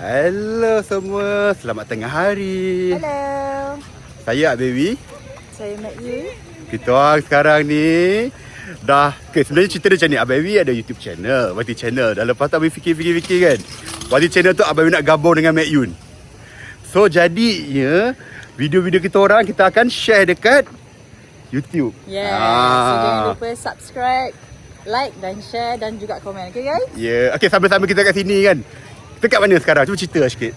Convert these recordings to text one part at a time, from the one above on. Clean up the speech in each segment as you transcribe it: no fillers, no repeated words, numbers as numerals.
Hello semua, selamat tengah hari. Hello. Saya Abewi. Saya Mak Yu. Kita orang sekarang ni dah, sebenarnya cerita dia macam ni. Abewi ada YouTube channel, Wati channel. Dan lepas tu Abewi fikir kan, Wati channel tu Abewi nak gabung dengan Mak Yun. So jadinya video-video kita orang kita akan share dekat YouTube. Yeah. So jangan lupa subscribe, like dan share dan juga komen. Okay guys? Yeah. Okay, sambil-sambil kita kat sini kan. Kita kat mana sekarang? Cuba cerita sikit.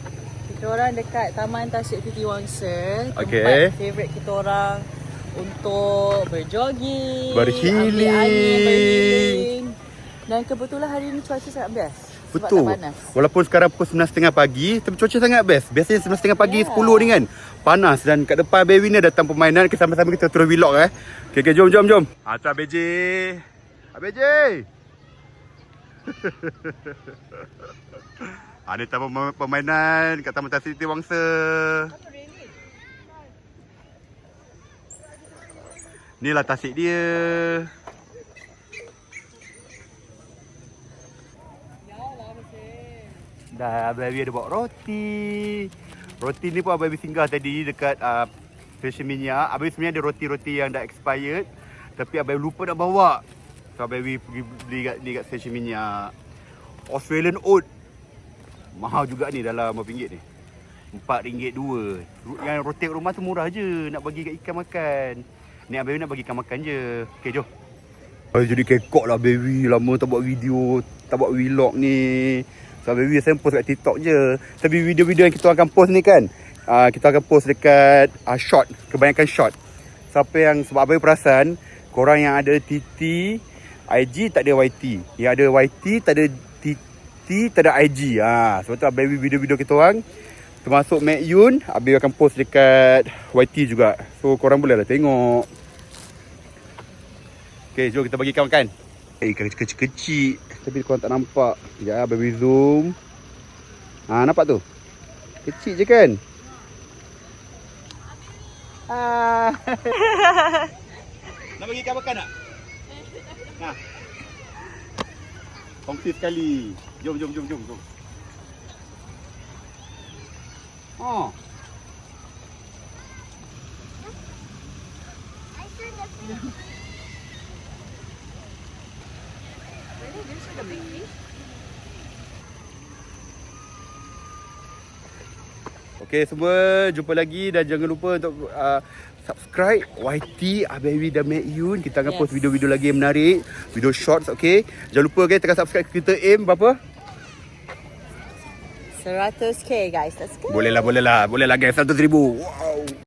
Kita orang dekat Taman Tasik Titi Wangsa. Okay. Tempat favourite kita orang untuk berjogging, Berhealing. ambil angin, berhealing. Dan kebetulan hari ni cuaca sangat best. Sebab Betul. tak panas. Walaupun sekarang pukul 9.30 pagi, tapi cuaca sangat best. Biasanya 9.30 pagi, 10 ni kan panas. Dan kat depan Abewi ni datang permainan. Kita sama-sama kita terus vlog Okay, jom. Tu ABJ. ABJ. Ada taman permainan kat Taman Tasik Titi Wangsa. Inilah tasik dia. Dah Abewi ada bawa roti. Roti ni pun Abewi singgah tadi dekat stesen minyak. Abewi sebenarnya ada roti-roti yang dah expired, tapi Abewi lupa nak bawa. So Abewi pergi beli kat stesen minyak. Australian oat. Mahal juga ni, dalam RM5 ni. RM4 dua. Yang roti kat rumah tu murah je. Nak bagi kat ikan makan. Ni Abewi nak bagi ikan makan je. Okay, jom. Jadi kekok lah Abewi. Lama tak buat video, tak buat vlog ni. So Abewi biasanya post kat TikTok je. Tapi video-video yang kita akan post ni kan, kita akan post dekat short. Kebanyakan short. Siapa yang, sebab Abewi perasan, korang yang ada TT, IG tak ada YT. Yang ada YT tak ada TT, tak ada IG. Sebab tu Abewi video-video kita orang, termasuk Mak Yun, Abewi akan post dekat YT juga. So korang boleh lah tengok. Okay, jom kita bagi ikan makan. Ikan kecil-kecil. Tapi korang tak nampak. Sekejap Abewi zoom. Nampak tu? Kecil je kan? Nak bagi ikan makan tak? Kongsi sekali. Jom. Okay semua, jumpa lagi dan jangan lupa untuk subscribe YT Abewi dan Mak Yun. Kita akan post video-video lagi yang menarik, video shorts. Okay, jangan lupa tekan subscribe. Kita aim berapa? 100k guys, let's go. Boleh lah guys, 100,000. Wow.